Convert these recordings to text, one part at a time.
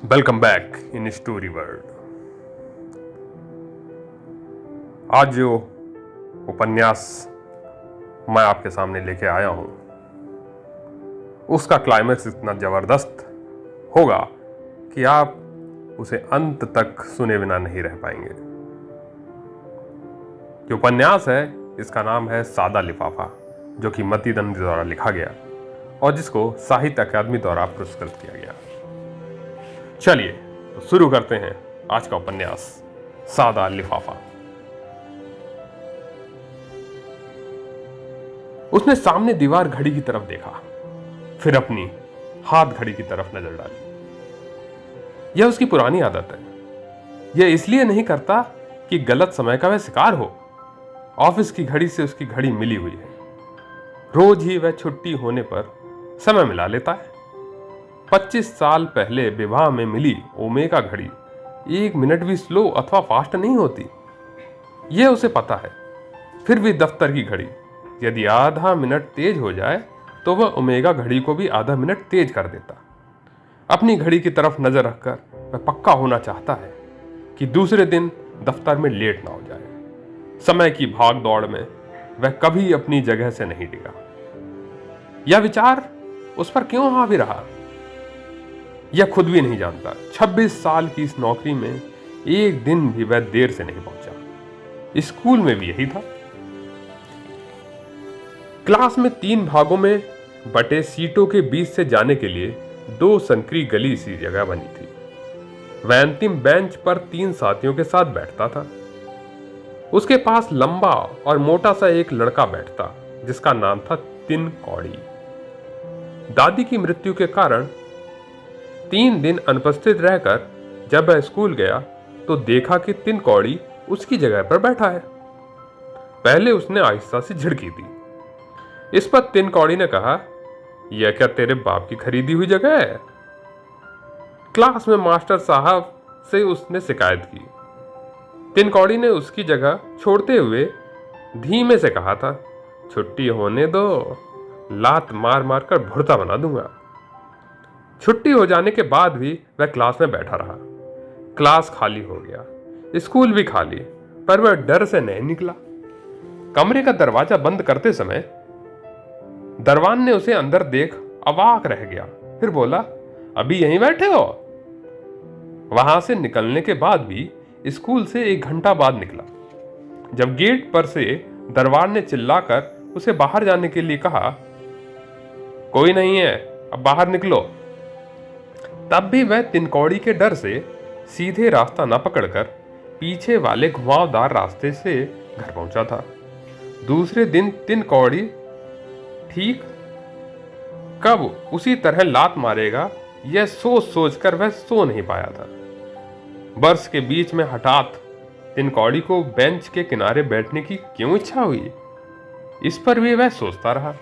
Welcome back in story world. आज जो उपन्यास मैं आपके सामने लेके आया हूं उसका क्लाइमेक्स इतना जबरदस्त होगा कि आप उसे अंत तक सुने बिना नहीं रह पाएंगे। जो उपन्यास है इसका नाम है सादा लिफाफा, जो कि मती दंड द्वारा लिखा गया और जिसको साहित्य अकादमी द्वारा पुरस्कृत किया गया। चलिए तो शुरू करते हैं आज का उपन्यास सादा लिफाफा। उसने सामने दीवार घड़ी की तरफ देखा, फिर अपनी हाथ घड़ी की तरफ नजर डाली। यह उसकी पुरानी आदत है। यह इसलिए नहीं करता कि गलत समय का वह शिकार हो। ऑफिस की घड़ी से उसकी घड़ी मिली हुई है। रोज ही वह छुट्टी होने पर समय मिला लेता है। 25 साल पहले विवाह में मिली ओमेगा घड़ी 1 मिनट भी स्लो अथवा फास्ट नहीं होती, यह उसे पता है। फिर भी दफ्तर की घड़ी यदि आधा मिनट तेज हो जाए तो वह ओमेगा घड़ी को भी आधा मिनट तेज कर देता। अपनी घड़ी की तरफ नजर रखकर वह पक्का होना चाहता है कि दूसरे दिन दफ्तर में लेट ना हो जाए। समय की भाग दौड़ में वह कभी अपनी जगह से नहीं डिगा। यह विचार उस पर क्यों हावी रहा, यह खुद भी नहीं जानता। 26 साल की इस नौकरी में एक दिन भी वह देर से नहीं पहुंचा। स्कूल में भी यही था। क्लास में 3 भागों में बटे सीटों के बीच से जाने के लिए 2 संकरी गली सी जगह बनी थी। वह अंतिम बेंच पर 3 साथियों के साथ बैठता था। उसके पास लंबा और मोटा सा एक लड़का बैठता जिसका नाम था तिन कौड़ी। दादी की मृत्यु के कारण 3 दिन अनुपस्थित रहकर जब वह स्कूल गया तो देखा कि तिन कौड़ी उसकी जगह पर बैठा है। पहले उसने आहिस्ता से झिड़की दी। इस पर तिन कौड़ी ने कहा, यह क्या तेरे बाप की खरीदी हुई जगह है? क्लास में मास्टर साहब से उसने शिकायत की। तिन कौड़ी ने उसकी जगह छोड़ते हुए धीमे से कहा था, छुट्टी होने दो, लात मार मार कर भुर्ता बना दूंगा। छुट्टी हो जाने के बाद भी वह क्लास में बैठा रहा। क्लास खाली हो गया, स्कूल भी खाली, पर वह डर से नहीं निकला। कमरे का दरवाजा बंद करते समय दरवान ने उसे अंदर देख अवाक रह गया। फिर बोला, अभी यहीं बैठे हो? वहां से निकलने के बाद भी स्कूल से 1 घंटा बाद निकला। जब गेट पर से दरवान ने चिल्लाकर उसे बाहर जाने के लिए कहा, कोई नहीं है, अब बाहर निकलो, तब भी वह तिनकौड़ी के डर से सीधे रास्ता न पकड़कर पीछे वाले घुमावदार रास्ते से घर पहुंचा था। दूसरे दिन तिनकौड़ी ठीक कब उसी तरह लात मारेगा यह सोच सोचकर वह सो नहीं पाया था। वर्ष के बीच में हठात तिनकौड़ी को बेंच के किनारे बैठने की क्यों इच्छा हुई, इस पर भी वह सोचता रहा।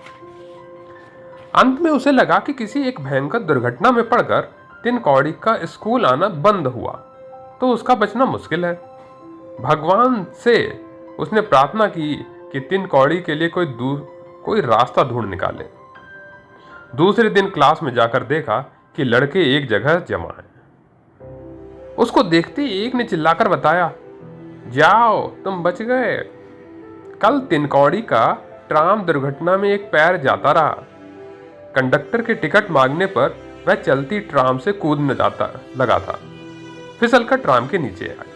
अंत में उसे लगा कि किसी एक भयंकर दुर्घटना में पड़कर तिन कौड़ी का स्कूल आना बंद हुआ तो उसका बचना मुश्किल है। भगवान से उसने प्रार्थना की कि तिन कौड़ी के लिए कोई रास्ता ढूंढ निकाले। दूसरे दिन क्लास में जाकर देखा कि लड़के एक जगह जमा हैं। उसको देखते ही एक ने चिल्लाकर बताया, जाओ तुम बच गए। कल तिन कौड़ी का ट्राम दुर्घटना में एक पैर जाता रहा। कंडक्टर के टिकट मांगने पर वह चलती ट्राम से कूदने लगा था, फिसलकर ट्राम के नीचे आई।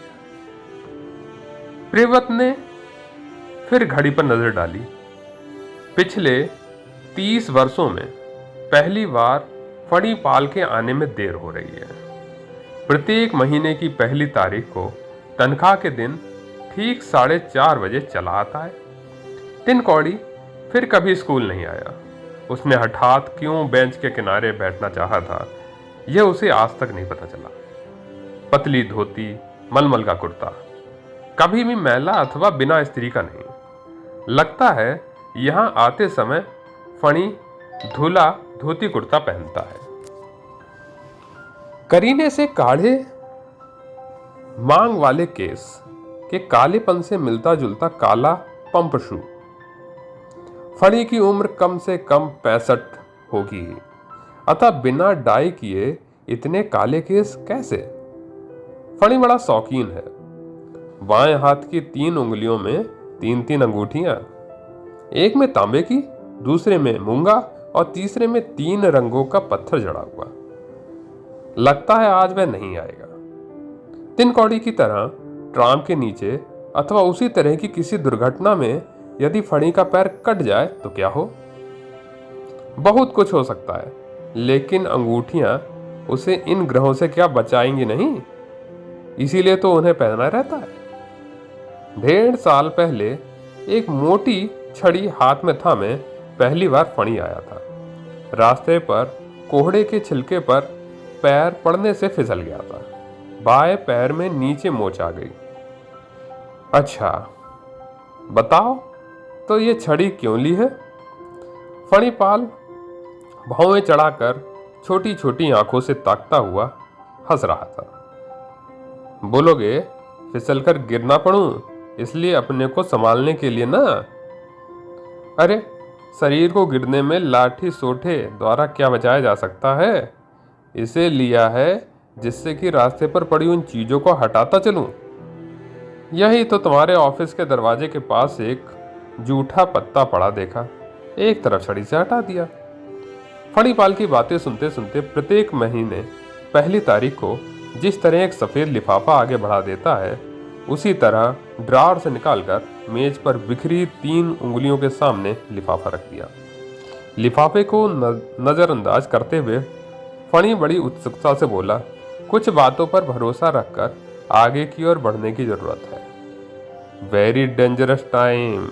प्रियव्रत ने फिर घड़ी पर नजर डाली। पिछले 30 वर्षों में पहली बार फड़ी पाल के आने में देर हो रही है। प्रत्येक महीने की पहली तारीख को तनख्वाह के दिन ठीक 4:30 बजे चला आता है। तिन कौड़ी फिर कभी स्कूल नहीं आया। उसने हठात क्यों बेंच के किनारे बैठना चाहा था, यह उसे आज तक नहीं पता चला। पतली धोती, मलमल का कुर्ता, कभी भी मैला अथवा बिना इस्त्री का नहीं। लगता है यहां आते समय फणी धुला धोती कुर्ता पहनता है। करीने से काढ़े मांग वाले केस के कालेपन से मिलता जुलता काला पंप शू। फणी की उम्र कम से कम 65 होगी, अतः बिना डाई किए इतने काले केस कैसे? फणी बड़ा शौकीन है। बाएं हाथ की 3 उंगलियों में 3-3 अंगूठियां, एक में तांबे की, दूसरे में मूंगा और तीसरे में 3 रंगों का पत्थर जड़ा हुआ। लगता है आज वह नहीं आएगा। 3 कौड़ी की तरह ट्राम के नीचे अथवा उसी तरह की किसी दुर्घटना में यदि फणी का पैर कट जाए तो क्या हो? बहुत कुछ हो सकता है, लेकिन अंगूठियां उसे इन ग्रहों से क्या बचाएंगी नहीं? इसीलिए तो उन्हें पहना रहता है। 1.5 साल पहले एक मोटी छड़ी हाथ में थामे पहली बार फणी आया था। रास्ते पर कोहड़े के छिलके पर पैर पड़ने से फिसल गया था। बाएं पैर में नीचे मोच आ गई। अच्छा बताओ, तो ये छड़ी क्यों ली है? फणीपाल भौवें चढ़ाकर छोटी छोटी आंखों से ताकता हुआ हंस रहा था। बोलोगे फिसलकर गिर ना पड़ूं, इसलिए अपने को संभालने के लिए ना? अरे शरीर को गिरने में लाठी सोटे द्वारा क्या बचाया जा सकता है? इसे लिया है जिससे कि रास्ते पर पड़ी उन चीजों को हटाता चलूं। यही तो तुम्हारे ऑफिस के दरवाजे के पास एक जूठा पत्ता पड़ा देखा, एक तरफ छड़ी से हटा दिया। फणीपाल की बातें सुनते सुनते प्रत्येक महीने पहली तारीख को जिस तरह एक सफेद लिफाफा आगे बढ़ा देता है, उसी तरह ड्रॉर से निकालकर मेज पर बिखरी 3 उंगलियों के सामने लिफाफा रख दिया। लिफाफे को नजरअंदाज करते हुए फणी बड़ी उत्सुकता से बोला, कुछ बातों पर भरोसा रखकर आगे की ओर बढ़ने की जरूरत है। वेरी डेंजरस टाइम,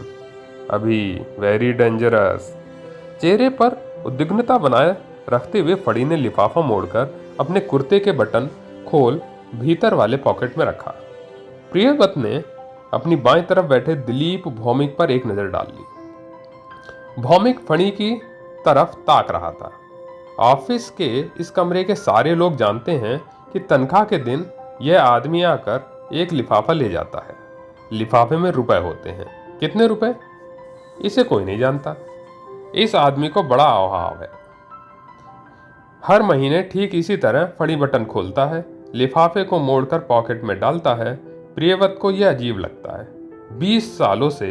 अभी वेरी डेंजरस। चेहरे पर उद्विग्नता बनाए रखते हुए फड़ी ने लिफाफा मोड़कर अपने कुर्ते के बटन खोल भीतर वाले पॉकेट में रखा। प्रियव्रत ने अपनी बाएं तरफ बैठे दिलीप भौमिक पर एक नजर डाल ली। भौमिक फणी की तरफ ताक रहा था। ऑफिस के इस कमरे के सारे लोग जानते हैं कि तनख्वाह के दिन यह आदमी आकर एक लिफाफा ले जाता है। लिफाफे में रुपए होते हैं। कितने रुपए? इसे कोई नहीं जानता। इस आदमी को बड़ा अभाव है। हर महीने ठीक इसी तरह फड़ी बटन खोलता है, लिफाफे को मोड़कर पॉकेट में डालता है। प्रियव्रत को यह अजीब लगता है। 20 सालों से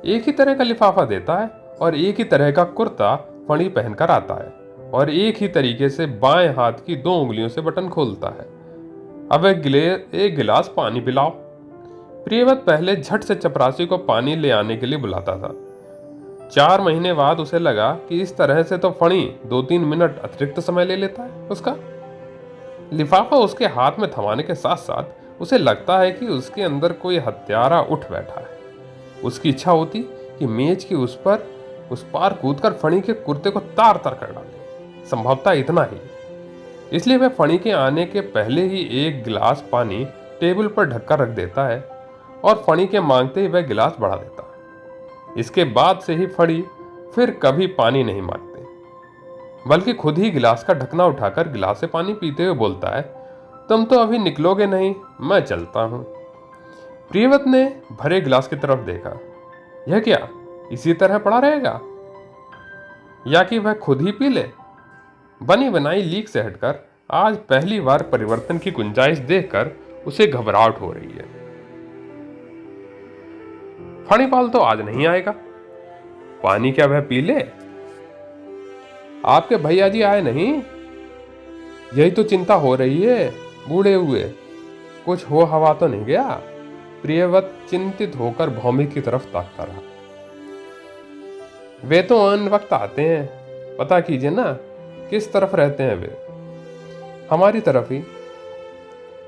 एक ही तरह का लिफाफा देता है और एक ही तरह का कुर्ता फणी पहनकर आता है और एक ही तरीके से बाएं हाथ की 2 उंगलियों से बटन खोलता है। अब एक गिलास पानी पिलाओ। प्रियव्रत पहले झट से चपरासी को पानी ले आने के लिए बुलाता था। 4 महीने बाद उसे लगा कि इस तरह से तो फणी 2-3 मिनट अतिरिक्त समय ले लेता है उसका। लिफाफा उसके हाथ में थमाने के साथ साथ उसे लगता है कि उसके अंदर कोई हत्यारा उठ बैठा है। उसकी इच्छा होती कि मेज की उस पार कूदकर फणी के कुर्ते को तार तार कर डाले। संभवतः इतना ही। इसलिए वह फणी के आने के पहले ही एक गिलास पानी टेबल पर ढककर रख देता है और फणी के मांगते ही वह गिलास बढ़ा देता है। इसके बाद से ही फणी फिर कभी पानी नहीं मांगते, बल्कि खुद ही गिलास का ढकना उठाकर गिलास से पानी पीते हुए बोलता है, तुम तो अभी निकलोगे नहीं, मैं चलता हूं। प्रियव्रत ने भरे गिलास की तरफ देखा। यह क्या इसी तरह पड़ा रहेगा, या कि वह खुद ही पी ले? बनी बनाई लीक से हटकर आज पहली बार परिवर्तन की गुंजाइश देखकर उसे घबराहट हो रही है। फणीपाल तो आज नहीं आएगा। पानी क्या वह पी ले? आपके भैया जी आए नहीं, यही तो चिंता हो रही है। बूढ़े हुए कुछ हो हवा तो नहीं गया? प्रियव्रत चिंतित होकर भौमिक की तरफ ताकता रहा। वे तो अन्य वक्त आते हैं, पता कीजिए ना किस तरफ रहते हैं वे। हमारी तरफ ही।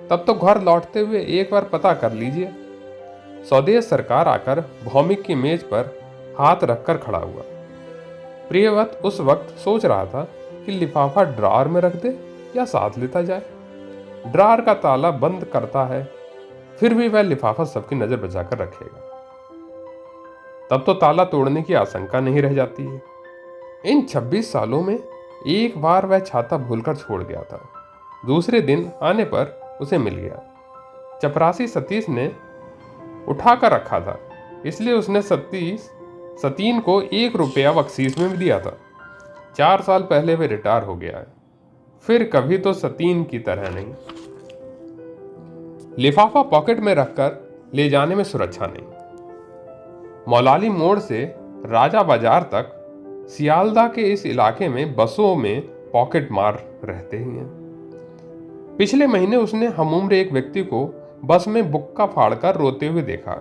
तब तो घर लौटते हुए एक बार पता कर लीजिए। स्वदेश सरकार आकर भौमिक की मेज पर हाथ रखकर खड़ा हुआ। प्रियव्रत उस वक्त सोच रहा था कि लिफाफा ड्रॉर में रख दे या साथ लेता जाए। ड्रॉर का ताला बंद करता है, फिर भी वह लिफाफा सबकी नजर बचाकर रखेगा। तब तो ताला तोड़ने की आशंका नहीं रह जाती है। इन 26 सालों में एक बार वह छाता भूलकर छोड़ गया था। दूसरे दिन आने पर उसे मिल गया। चपरासी सतीश ने उठाकर रखा था, इसलिए उसने सतीन को 1 रुपया बख्शीश में दिया था। 4 साल पहले वे रिटायर हो गया है। फिर कभी तो सतीन की तरह नहीं। लिफाफा पॉकेट में रखकर ले जाने में सुरक्षा नहीं। मौलाली मोड़ से राजा बाजार तक सियालदा के इस इलाके में बसों में पॉकेट मार रहते ही हैं। पिछले महीने उसने हमउम्र एक व्यक्ति को बस में बुक्का फाड़कर रोते हुए देखा।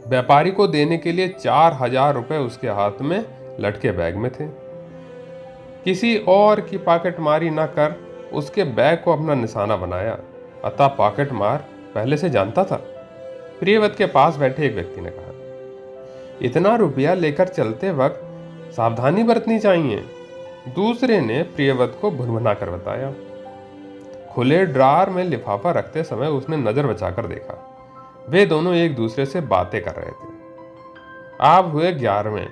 व्यापारी को देने के लिए 4,000 रुपए उसके हाथ में लटके बैग में थे। किसी और की पॉकेट मारी न कर उसके बैग को अपना निशाना बनाया, अतः पॉकेट मार पहले से जानता था। प्रियवत के पास बैठे एक व्यक्ति ने कहा, इतना रुपया लेकर चलते वक्त सावधानी बरतनी चाहिए। दूसरे ने प्रियवत को भुनभुना कर बताया। खुले ड्रार में लिफाफा रखते समय उसने नजर बचाकर देखा। वे दोनों एक दूसरे से बातें कर रहे थे। आप हुए 11वें,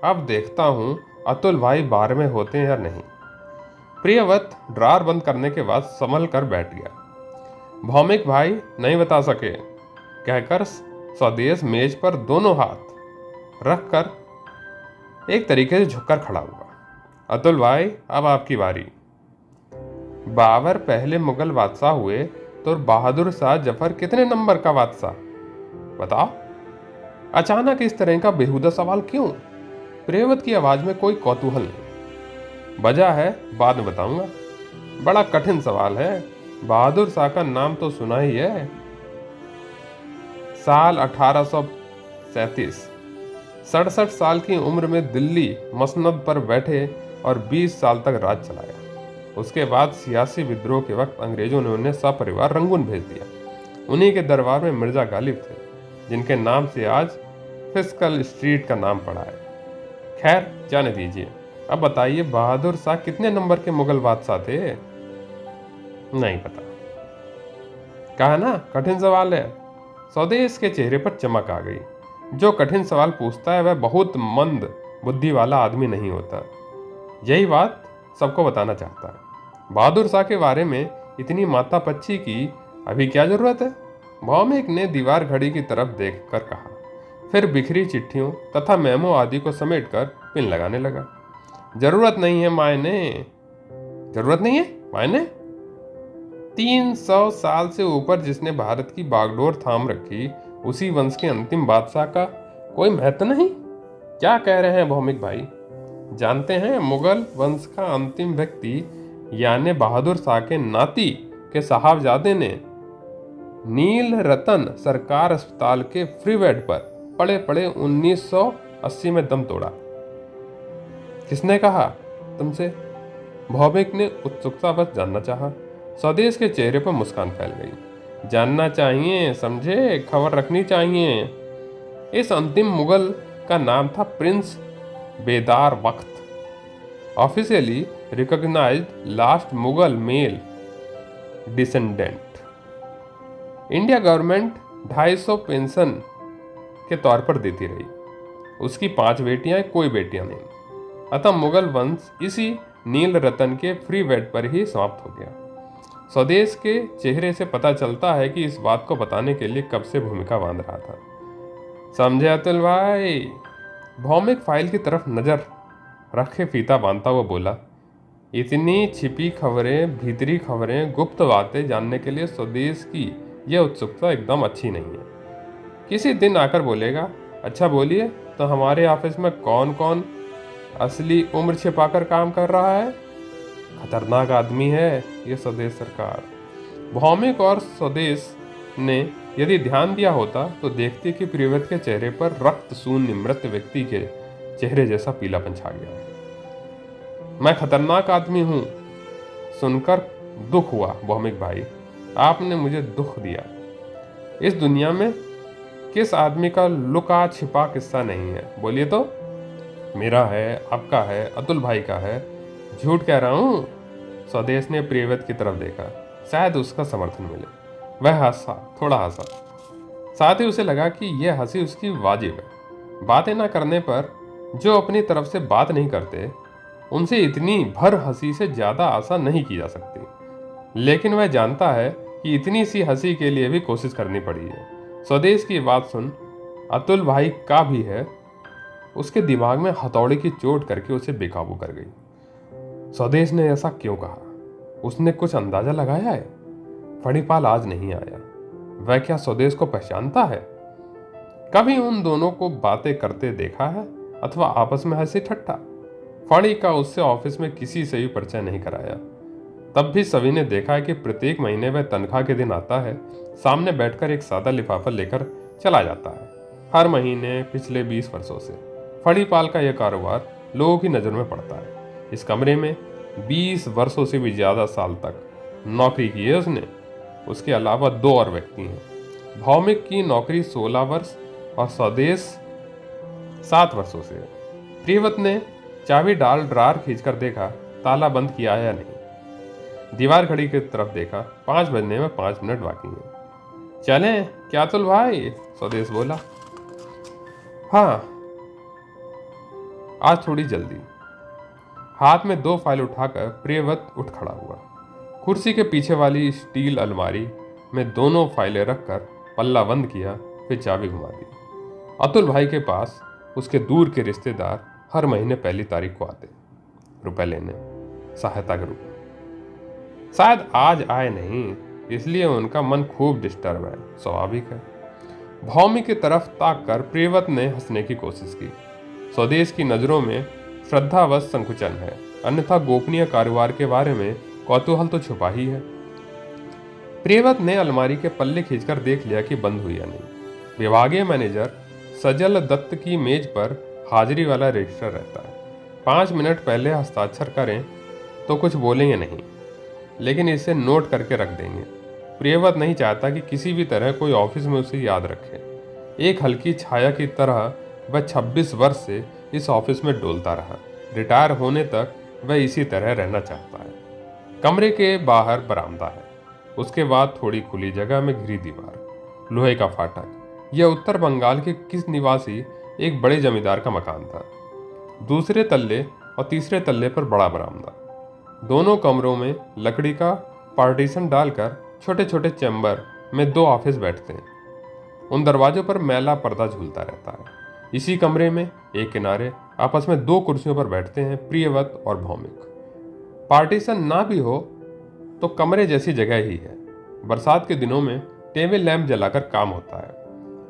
अब देखता हूं अतुल भाई 12वें होते हैं या नहीं। प्रियवत ड्रार बंद करने के बाद संभल कर बैठ गया। भौमिक भाई नहीं बता सके कहकर स्वदेश मेज पर दोनों हाथ रखकर एक तरीके से झुककर खड़ा हुआ। अतुल भाई अब आपकी बारी। बाबर पहले मुगल बादशाह हुए तो बहादुर शाह जफर कितने नंबर का बादशाह बताओ। अचानक इस तरह का बेहुदा सवाल क्यों? प्रियवत की आवाज में कोई कौतूहल नहीं। वजह है बाद में बताऊंगा। बड़ा कठिन सवाल है। बहादुर शाह का नाम तो सुना ही है। साल 1837, 67 साल की उम्र में दिल्ली मसनद पर बैठे और 20 साल तक राज चलाया। उसके बाद सियासी विद्रोह के वक्त अंग्रेजों ने उन्हें सपरिवार रंगून भेज दिया। उन्हीं के दरबार में मिर्जा गालिब थे, जिनके नाम से आज फिस्कल स्ट्रीट का नाम पड़ा है। खैर जाने दीजिए। अब बताइए बहादुर शाह कितने नंबर के मुगल बादशाह थे? नहीं पता। कहा ना कठिन सवाल है। स्वदेश के चेहरे पर चमक आ गई। जो कठिन सवाल पूछता है वह बहुत मंद बुद्धि वाला आदमी नहीं होता। यही बात सबको बताना चाहता है। बहादुर शाह के बारे में इतनी मातापच्ची की अभी क्या जरूरत है? भौमिक ने दीवार घड़ी की तरफ देखकर कहा, फिर बिखरी चिट्ठियों तथा मेमो आदि को समेटकर पिन लगाने लगा। जरूरत नहीं है मायने। जरूरत नहीं है मायने? 300 साल से ऊपर जिसने भारत की बागडोर थाम रखी, उसी वंश के अंतिम बादशाह का कोई महत्व नहीं? क्या कह रहे हैं भौमिक भाई? जानते हैं मुगल वंश का अंतिम व्यक्ति यानी बहादुर शाह के नाती के साहबजादे ने नील रतन सरकार अस्पताल के फ्री बेड पर पड़े पड़े 1980 में दम तोड़ा। किसने कहा तुमसे? भौमिक ने उत्सुकतावश जानना चाहा। स्वदेश के चेहरे पर मुस्कान फैल गई। जानना चाहिए समझे, खबर रखनी चाहिए। इस अंतिम मुगल का नाम था prince Bedar Bakht, officially recognised last Mughal male descendant. India government 250 pension के तौर पर देती रही। उसकी 5 बेटियां, कोई बेटियां नहीं। अतः मुगल वंश इसी नील रतन के फ्री बेड पर ही समाप्त हो गया। स्वदेश के चेहरे से पता चलता है कि इस बात को बताने के लिए कब से भूमिका बांध रहा था। समझे अतुल भाई? भौमिक फाइल की तरफ नजर रखे फीता बांधता हुआ बोला, इतनी छिपी खबरें, भीतरी खबरें, गुप्त बातें जानने के लिए स्वदेश की यह उत्सुकता एकदम अच्छी नहीं है। किसी दिन आकर बोलेगा, अच्छा बोलिए तो हमारे ऑफिस में कौन कौन असली उम्र छिपाकर काम कर रहा है? खतरनाक आदमी है ये स्वदेश सरकार। भौमिक और स्वदेश ने यदि ध्यान दिया होता तो देखते कि प्रियवत के चेहरे पर रक्त शून्य मृत व्यक्ति के चेहरे जैसा पीलापन छा गया। मैं खतरनाक आदमी हूं सुनकर दुख हुआ भौमिक भाई। आपने मुझे दुख दिया। इस दुनिया में किस आदमी का लुका छिपा किस्सा नहीं है? बोलिए तो। मेरा है, आपका है, अतुल भाई का है। झूठ कह रहा हूं? स्वदेश ने प्रियवत की तरफ देखा, शायद उसका समर्थन मिले। वह हंसा, थोड़ा हंसा। साथ ही उसे लगा कि यह हंसी उसकी वाजिब है। बातें ना करने पर जो अपनी तरफ से बात नहीं करते उनसे इतनी भर हंसी से ज़्यादा आशा नहीं की जा सकती। लेकिन वह जानता है कि इतनी सी हंसी के लिए भी कोशिश करनी पड़ी है। स्वदेश की बात सुन अतुल भाई का भी है, उसके दिमाग में हथौड़े की चोट करके उसे बेकाबू कर गई। स्वदेश ने ऐसा क्यों कहा? उसने कुछ अंदाजा लगाया है? फणिपाल आज नहीं आया। वह क्या स्वदेश को पहचानता है? कभी उन दोनों को बातें करते देखा है अथवा आपस में हंसी ठट्ठा? फणी का उससे ऑफिस में किसी से भी परिचय नहीं कराया। तब भी सभी ने देखा है कि प्रत्येक महीने वह तनख्वाह के दिन आता है, सामने बैठकर एक सादा लिफाफा लेकर चला जाता है। हर महीने पिछले 20 वर्षों से फणिपाल का यह कारोबार लोगों की नज़र में पड़ता है। इस कमरे में 20 वर्षों से भी ज़्यादा साल तक नौकरी की है उसने। उसके अलावा 2 और व्यक्ति हैं। भौमिक की नौकरी 16 वर्ष और स्वदेश 7 वर्षों से। प्रियव्रत ने चाबी डाल ड्रार खींचकर देखा, ताला बंद किया है या नहीं। दीवार घड़ी की तरफ देखा, 5 बजने में 5 मिनट बाकी हैं। चलें क्या अतुल भाई? स्वदेश बोला। हाँ, आज थोड़ी जल्दी। हाथ में 2 फाइल उठाकर प्रियव्रत उठ खड़ा हुआ। कुर्सी के पीछे वाली स्टील अलमारी में दोनों फाइलें रखकर पल्ला बंद किया, फिर चाबी घुमा दी। अतुल भाई के पास उसके दूर के रिश्तेदार हर महीने पहली तारीख को आते, रुपए लेने, सहायता के रूप में। शायद आज आए नहीं, इसलिए उनका मन खूब डिस्टर्ब है, स्वाभाविक है। भौमिक की तरफ ताक कर प्रियव्रत ने हंसने की कोशिश की। स्वदेश की नजरों में श्रद्धावश संकुचन है, अन्यथा गोपनीय कारोबार के बारे में कौतूहल तो छुपा ही है। प्रियव्रत ने अलमारी के पल्ले खींचकर देख लिया कि बंद हुई या नहीं। विभागीय मैनेजर सजल दत्त की मेज पर हाजिरी वाला रजिस्टर रहता है। 5 मिनट पहले हस्ताक्षर करें तो कुछ बोलेंगे नहीं, लेकिन इसे नोट करके रख देंगे। प्रियव्रत नहीं चाहता कि किसी भी तरह कोई ऑफिस में उसे याद रखे। एक हल्की छाया की तरह वह 26 वर्ष से इस ऑफिस में डोलता रहा। रिटायर होने तक वह इसी तरह रहना चाहता है। कमरे के बाहर बरामदा है, उसके बाद थोड़ी खुली जगह में घिरी दीवार, लोहे का फाटक। यह उत्तर बंगाल के किस निवासी एक बड़े जमींदार का मकान था। दूसरे तल्ले और तीसरे तल्ले पर बड़ा बरामदा। दोनों कमरों में लकड़ी का पार्टीशन डालकर छोटे छोटे चैम्बर में 2 ऑफिस बैठते हैं। उन दरवाजों पर मैला पर्दा झूलता रहता है। इसी कमरे में एक किनारे आपस में 2 कुर्सियों पर बैठते हैं प्रियव्रत और भौमिक। पार्टीशन ना भी हो तो कमरे जैसी जगह ही है। बरसात के दिनों में टेबल लैंप जलाकर काम होता है।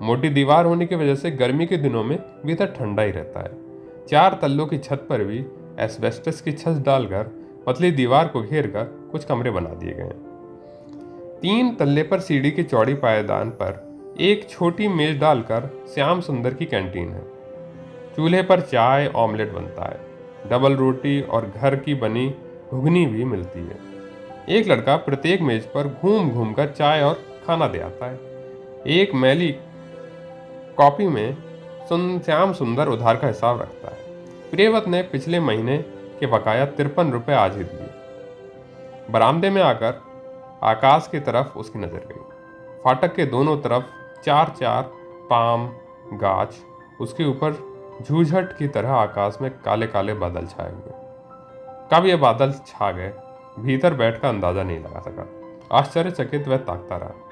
मोटी दीवार होने की वजह से गर्मी के दिनों में भीतर ठंडा ही रहता है। 4 तल्लों की छत पर भी एस्बेस्टस की छत डालकर पतली दीवार को घेर कर कुछ कमरे बना दिए गए हैं। 3 तल्ले पर सीढ़ी की चौड़ी पायदान पर एक छोटी मेज डालकर श्याम सुंदर की कैंटीन है। चूल्हे पर चाय ऑमलेट बनता है, डबल रोटी और घर की बनी घुगनी भी मिलती है। एक लड़का प्रत्येक मेज पर घूम घूम कर चाय और खाना दे आता है। एक मैली कॉपी में श्याम सुंदर उधार का हिसाब रखता है। प्रियव्रत ने पिछले महीने के बकाया 53 रुपये आज ही दिए। बरामदे में आकर आकाश की तरफ उसकी नजर गई। फाटक के दोनों तरफ 4-4 पाम गाछ, उसके ऊपर झूझट की तरह आकाश में काले काले बादल छाए हुए। कब ये बादल छा गए, भीतर बैठकर अंदाजा नहीं लगा सका। आश्चर्यचकित वह ताकता रहा।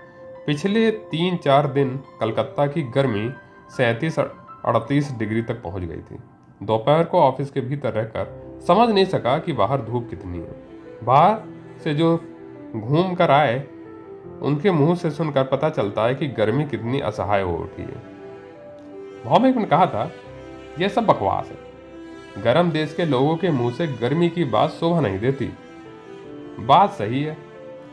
पिछले 3-4 दिन कलकत्ता की गर्मी 37-38 डिग्री तक पहुंच गई थी। दोपहर को ऑफिस के भीतर रहकर समझ नहीं सका कि बाहर धूप कितनी है। बाहर से जो घूम कर आए उनके मुंह से सुनकर पता चलता है कि गर्मी कितनी असहाय हो उठी है। भौमिक ने कहा था, यह सब बकवास है। गर्म देश के लोगों के मुंह से गर्मी की बात शोभा नहीं देती। बात सही है।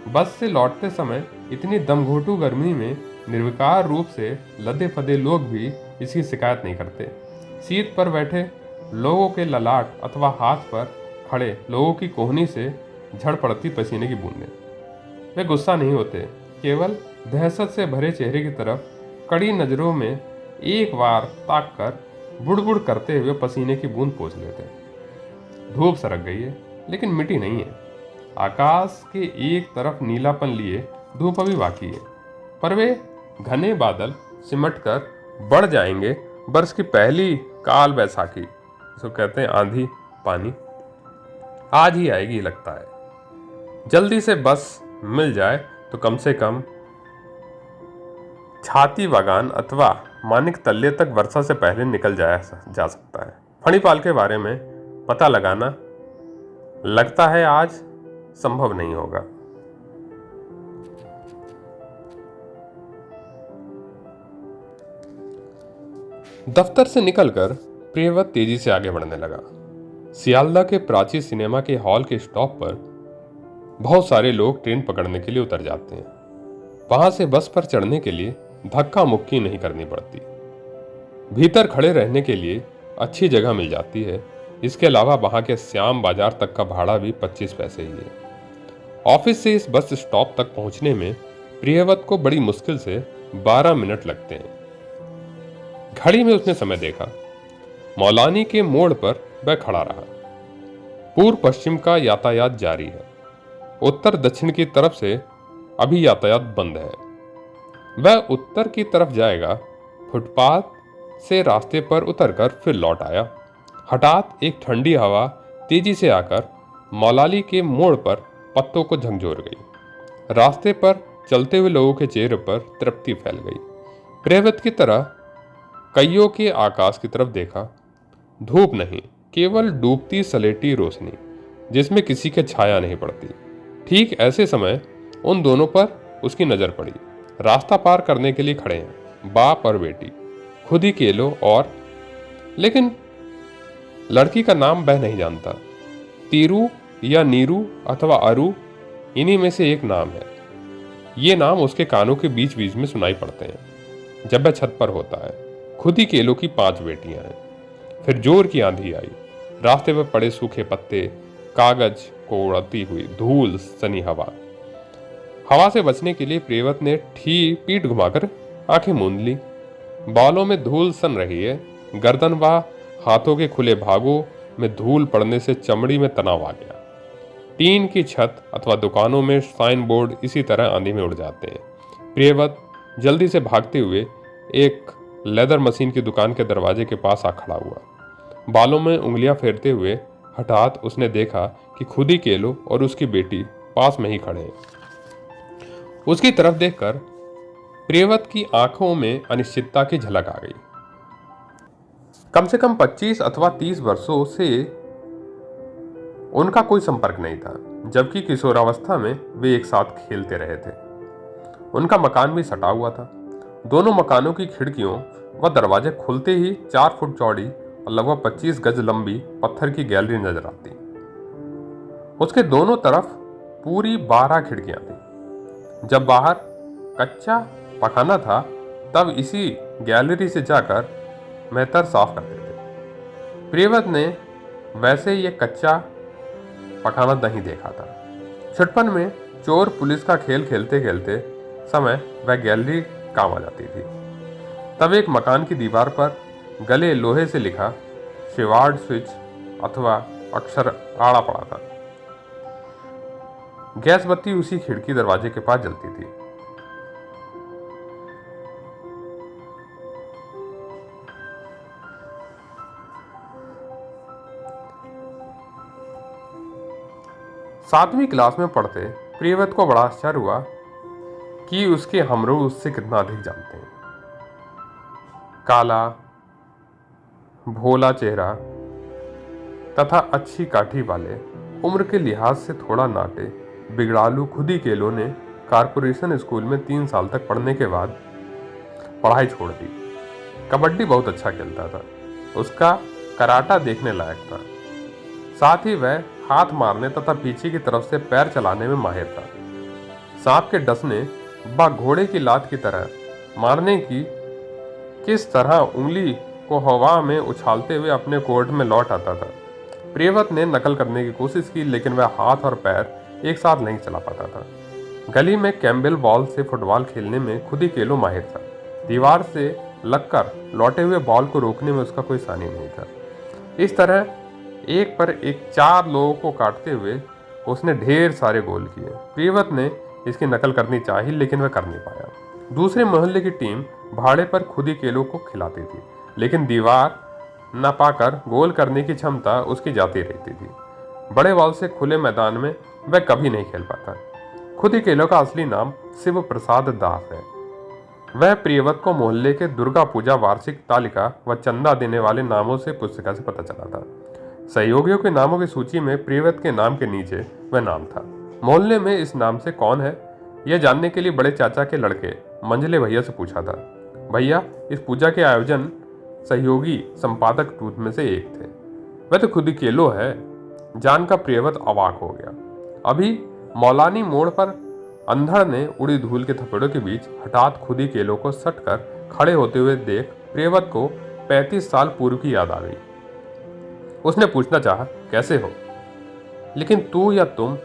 बस से लौटते समय इतनी दमघोटू गर्मी में निर्विकार रूप से लदे फदे लोग भी इसकी शिकायत नहीं करते। सीट पर बैठे लोगों के ललाट अथवा हाथ पर खड़े लोगों की कोहनी से झड़ पड़ती पसीने की बूंदें। वे गुस्सा नहीं होते, केवल दहशत से भरे चेहरे की तरफ कड़ी नजरों में एक बार ताक कर बुड़बुड़ करते हुए पसीने की बूंद पोंछ लेते। धूप सरक गई है, लेकिन मिटी नहीं है। आकाश के एक तरफ नीलापन लिए धूप अभी बाकी है, पर वे घने बादल सिमटकर बढ़ जाएंगे। बरस की पहली काल बैसाखी, जिसको कहते हैं आंधी पानी, आज ही आएगी लगता है। जल्दी से बस मिल जाए तो कम से कम छाती बागान अथवा मानिक तल्ले तक वर्षा से पहले निकल जा सकता है। फणिपाल के बारे में पता लगाना लगता है आज संभव नहीं होगा। दफ्तर से निकलकर प्रियव्रत तेजी से आगे बढ़ने लगा। सियालदह के प्राची सिनेमा के हॉल के स्टॉप पर बहुत सारे लोग ट्रेन पकड़ने के लिए उतर जाते हैं। वहां से बस पर चढ़ने के लिए धक्का मुक्की नहीं करनी पड़ती। भीतर खड़े रहने के लिए अच्छी जगह मिल जाती है। इसके अलावा वहां के श्याम बाजार तक का भाड़ा भी 25 पैसे ही है। ऑफिस से इस बस स्टॉप तक पहुंचने में प्रियव्रत को बड़ी मुश्किल से 12 मिनट लगते हैं। घड़ी में उसने समय देखा। मौलानी के मोड़ पर वह खड़ा रहा। पूर्व पश्चिम का यातायात जारी है। उत्तर दक्षिण की तरफ से अभी यातायात बंद है। वह उत्तर की तरफ जाएगा। फुटपाथ से रास्ते पर उतरकर फिर लौट आया। हठात एक ठंडी हवा तेजी से आकर मौलाली के मोड़ पर पत्तों को झकझोर गई। रास्ते पर चलते हुए लोगों के चेहरे पर तृप्ति फैल गई। प्रियव्रत की तरह कईयों के आकाश की तरफ देखा। धूप नहीं, केवल डूबती सलेटी रोशनी जिसमें किसी के छाया नहीं पड़ती। ठीक ऐसे समय उन दोनों पर उसकी नजर पड़ी। रास्ता पार करने के लिए खड़े हैं बाप और बेटी, खुद ही केलो और, लेकिन लड़की का नाम वह नहीं जानता। तीरू या नीरू अथवा अरु, इन्हीं में से एक नाम है। ये नाम उसके कानों के बीच बीच में सुनाई पड़ते हैं जब वह छत पर होता है। खुद ही केलो की 5 बेटियां हैं। फिर जोर की आंधी आई। रास्ते पर पड़े सूखे पत्ते, कागज को उड़ाती हुई धूल सनी हवा से बचने के लिए प्रियव्रत ने पीठ घुमाकर आंखें मूंद ली। बालों में धूल सन रही है। गर्दन व हाथों के खुले भागों में धूल पड़ने से चमड़ी में तनाव आ गया। टीन की छत अथवा दुकानों में साइन बोर्ड इसी तरह आंधी में उड़ जाते हैं। प्रियव्रत जल्दी से भागते हुए एक लेदर मशीन की दुकान के दरवाजे के पास आ खड़ा हुआ। बालों में उंगलियां फेरते हुए हठात उसने देखा कि खुद ही केलो और उसकी बेटी पास में ही खड़े हैं। उसकी तरफ देखकर प्रियव्रत की आंखों में अनिश्चितता की झलक आ गई। कम से कम 25 अथवा 30 वर्षों से उनका कोई संपर्क नहीं था, जबकि किशोरावस्था में वे एक साथ खेलते रहे थे। उनका मकान भी सटा हुआ था। दोनों मकानों की खिड़कियों व दरवाजे खुलते ही 4 फुट चौड़ी और लगभग 25 गज लंबी पत्थर की गैलरी नजर आती। उसके दोनों तरफ पूरी 12 खिड़कियां थी। जब बाहर कच्चा पखाना था तब इसी गैलरी से जाकर मेहतर साफ करते थे। प्रियव्रत ने वैसे ये कच्चा पखाना नहीं देखा था। छुटपन में चोर पुलिस का खेल खेलते खेलते समय वह गैलरी काम आ जाती थी। तब एक मकान की दीवार पर गले लोहे से लिखा शिवार्ड स्विच अथवा अक्षर आड़ा पड़ा था। गैस बत्ती उसी खिड़की दरवाजे के पास जलती थी। सातवीं क्लास में पढ़ते प्रियव्रत को बड़ा आश्चर्य हुआ कि उसके हमरो उससे कितना अधिक जानते हैं। काला भोला चेहरा तथा अच्छी काठी वाले, उम्र के लिहाज से थोड़ा नाटे बिगड़ालू खुद ही केलो ने कारपोरेशन स्कूल में 3 साल तक पढ़ने के बाद पढ़ाई छोड़ दी। कबड्डी बहुत अच्छा खेलता था। उसका कराटा देखने लायक था। साथ ही वह हाथ मारने तथा पीछे की तरफ से पैर चलाने में माहिर था। सांप के डसने व घोड़े की लात की तरह मारने की किस तरह उंगली को हवा में उछालते हुए अपने कोर्ट में लौट आता था। प्रियव्रत ने नकल करने की कोशिश की, लेकिन वह हाथ और पैर एक साथ नहीं चला पाता था। गली में कैम्बेल बॉल से फुटबॉल खेलने में खुद ही केलो माहिर था। दीवार से लगकर लौटे हुए बॉल को रोकने में उसका कोई सानी नहीं था। इस तरह एक पर एक 4 लोगों को काटते हुए उसने ढेर सारे गोल किए। प्रियव्रत ने इसकी नकल करनी चाहिए, लेकिन वह कर नहीं पाया। दूसरे मोहल्ले की टीम भाड़े पर खुद ही केलो को खिलाती थी, लेकिन दीवार न पाकर गोल करने की क्षमता उसकी जाती रहती थी। बड़े बॉल से खुले मैदान में वह कभी नहीं खेल पाता। खुद ही केलो का असली नाम शिव प्रसाद दास है। वह प्रियव्रत को मोहल्ले के दुर्गा पूजा वार्षिक तालिका व चंदा देने वाले नामों से पुस्तिका से पता चला था। सहयोगियों के नामों की सूची में प्रियव्रत के नाम के नीचे वह नाम था। मोहल्ले में इस नाम से कौन है, यह जानने के लिए बड़े चाचा के लड़के मंझले भैया से पूछा था। भैया इस पूजा के आयोजन सहयोगी संपादक टूथ में से एक थे। वह तो खुद ही केलो है। जानकर प्रियव्रत अवाक हो गया। अभी मौलानी मोड़ पर अंधड़ ने उड़ी धूल के थपेड़ों के बीच हठात खुद ही केलो को सटकर खड़े होते हुए देख प्रियव्रत को 35 साल पूर्व की याद आ गई। उसने पूछना चाहा, कैसे हो? लेकिन तू या तुम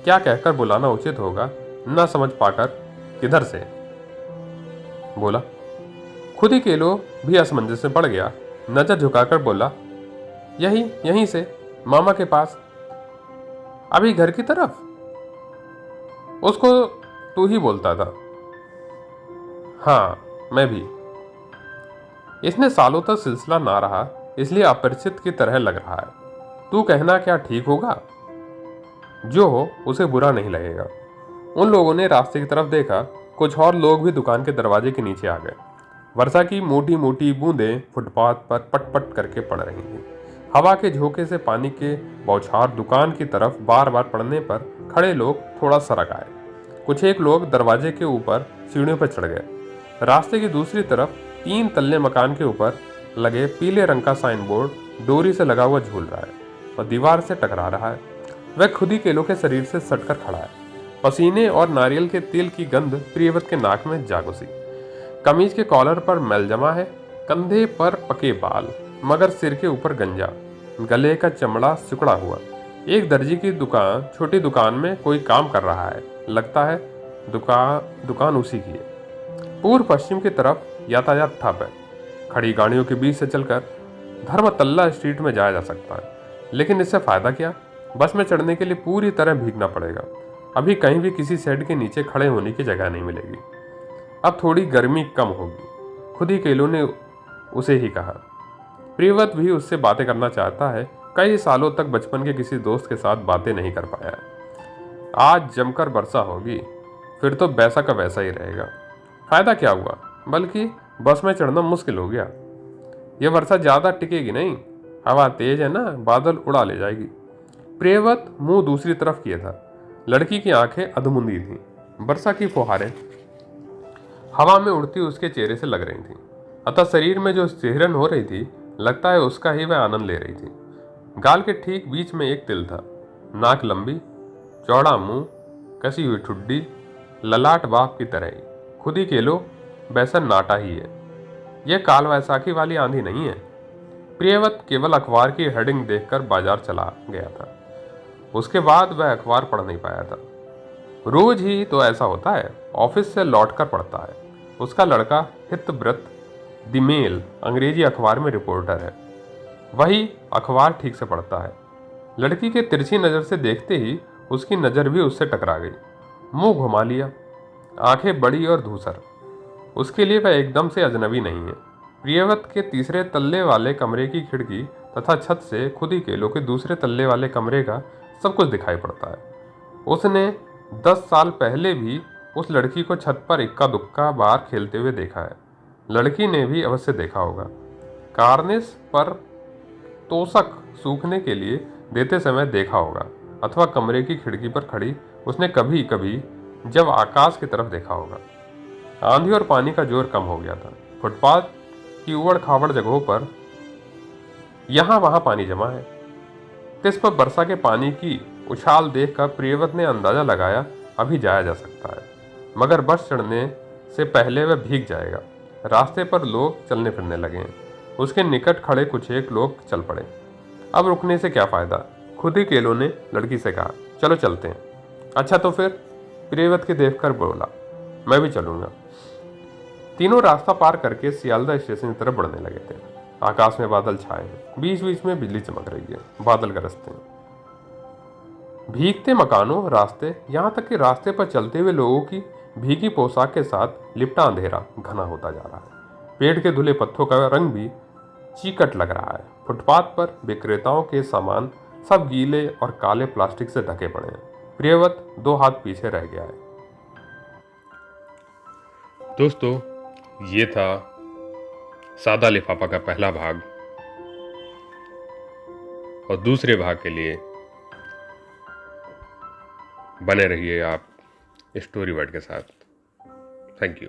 क्या कहकर बुलाना उचित होगा न समझ पाकर किधर से बोला। खुद ही केलो भी असमंजस में पड़ गया। नजर झुकाकर बोला, यहीं से मामा के पास, अभी घर की तरफ। उसको तू ही बोलता था। हाँ मैं भी। इसने सालों तक सिलसिला ना रहा, इसलिए अपरिचित की तरह लग रहा है। तू कहना क्या ठीक होगा? जो हो उसे बुरा नहीं लगेगा। उन लोगों ने रास्ते की तरफ देखा। कुछ और लोग भी दुकान के दरवाजे के नीचे आ गए। वर्षा की मोटी मोटी बूंदें फुटपाथ पर पट पट करके पड़ रही थी। हवा के झोंके से पानी के बौछार दुकान की तरफ बार बार पड़ने पर खड़े लोग थोड़ा सरक आए। कुछ एक लोग दरवाजे के ऊपर सीढ़ियों पर चढ़ गए। रास्ते की दूसरी तरफ 3 तल्ले मकान के ऊपर लगे पीले रंग का साइन बोर्ड डोरी से लगा हुआ झूल रहा है और दीवार से टकरा रहा है। वह खुद ही केलो के शरीर से सटकर खड़ा है। पसीने और नारियल के तेल की गंध प्रियव्रत के नाक में जा घुसी। कमीज के कॉलर पर मैल जमा है, कंधे पर पके बाल, मगर सिर के ऊपर गंजा, गले का चमड़ा सिकुड़ा हुआ। एक दर्जी की छोटी दुकान में कोई काम कर रहा है। लगता है दुकान उसी की है। पूर्व पश्चिम की तरफ यातायात ठप है। खड़ी गाड़ियों के बीच से चलकर धर्मतल्ला स्ट्रीट में जाया जा सकता है, लेकिन इससे फायदा क्या? बस में चढ़ने के लिए पूरी तरह भीगना पड़ेगा। अभी कहीं भी किसी शेड के नीचे खड़े होने की जगह नहीं मिलेगी। अब थोड़ी गर्मी कम होगी, खुद ही केलो ने उसे ही कहा। प्रियव्रत भी उससे बातें करना चाहता है। कई सालों तक बचपन के किसी दोस्त के साथ बातें नहीं कर पाया है। आज जमकर वर्षा होगी, फिर तो वैसा का वैसा ही रहेगा। फायदा क्या हुआ, बल्कि बस में चढ़ना मुश्किल हो गया। यह वर्षा ज्यादा टिकेगी नहीं, हवा तेज है ना, बादल उड़ा ले जाएगी। प्रियव्रत मुंह दूसरी तरफ किया था। लड़की की आंखें अधमुंदी थीं। वर्षा की फुहारें हवा में उड़ती उसके चेहरे से लग रही थीं, अतः शरीर में जो सिहरन हो रही थी, लगता है उसका ही वह आनंद ले रही थी। गाल के ठीक बीच में एक तिल था। नाक लंबी, चौड़ा मुंह, कसी हुई ठुड्डी, ललाट बाप की तरह ही। खुद ही केलो वैसा नाटा ही है। यह काल वैसाखी वाली आंधी नहीं है। प्रियव्रत केवल अखबार की हेडिंग देखकर बाजार चला गया था। उसके बाद वह अखबार पढ़ नहीं पाया था। रोज ही तो ऐसा होता है, ऑफिस से लौटकर पढ़ता है। उसका लड़का हितव्रत दिमेल अंग्रेजी अखबार में रिपोर्टर है। वही अखबार ठीक से पढ़ता है। लड़की के तिरछी नज़र से देखते ही उसकी नज़र भी उससे टकरा गई। मुंह घुमा लिया, आंखें बड़ी और धूसर। उसके लिए वह एकदम से अजनबी नहीं है। प्रियव्रत के तीसरे तल्ले वाले कमरे की खिड़की तथा छत से खुद ही केलो के दूसरे तल्ले वाले कमरे का सब कुछ दिखाई पड़ता है। उसने 10 साल पहले भी उस लड़की को छत पर इक्का दुक्का बार खेलते हुए देखा है। लड़की ने भी अवश्य देखा होगा। कार्निस पर तोशक सूखने के लिए देते समय देखा होगा, अथवा कमरे की खिड़की पर खड़ी उसने कभी कभी जब आकाश की तरफ देखा होगा। आंधी और पानी का जोर कम हो गया था। फुटपाथ की उबड़ खाबड़ जगहों पर यहाँ वहाँ पानी जमा है। तिस पर वर्षा के पानी की उछाल देखकर प्रियव्रत ने अंदाजा लगाया अभी जाया जा सकता है, मगर बस चढ़ने से पहले वह भीग जाएगा। रास्ते पर लोग चलने फिरने लगे हैं। उसके निकट खड़े कुछ एक लोग चल पड़े। अब रुकने से क्या फायदा? खुद ही केलो ने लड़की से कहा, चलो चलते हैं। अच्छा तो फिर? प्रियव्रत के देखकर बोला, मैं भी चलूंगा। तीनों रास्ता पार करके सियालदा स्टेशन की तरफ बढ़ने लगे थे। आकाश में बादल छाए हैं, बीच बीच में बिजली चमक रही है, बादल गरजते हैं। भीगते मकानों, रास्ते, यहाँ तक कि रास्ते पर चलते हुए लोगों की भीगी पोशाक के साथ लिपटा अंधेरा घना होता जा रहा है। पेड़ के धुले पत्तों का रंग भी चीकट लग रहा है। फुटपाथ पर विक्रेताओं के सामान सब गीले और काले प्लास्टिक से ढके पड़े हैं। प्रियव्रत 2 हाथ पीछे रह गया है। दोस्तों, ये था सादा लिफाफा का पहला भाग, और दूसरे भाग के लिए बने रहिए आप स्टोरी वर्ड के साथ। Thank you.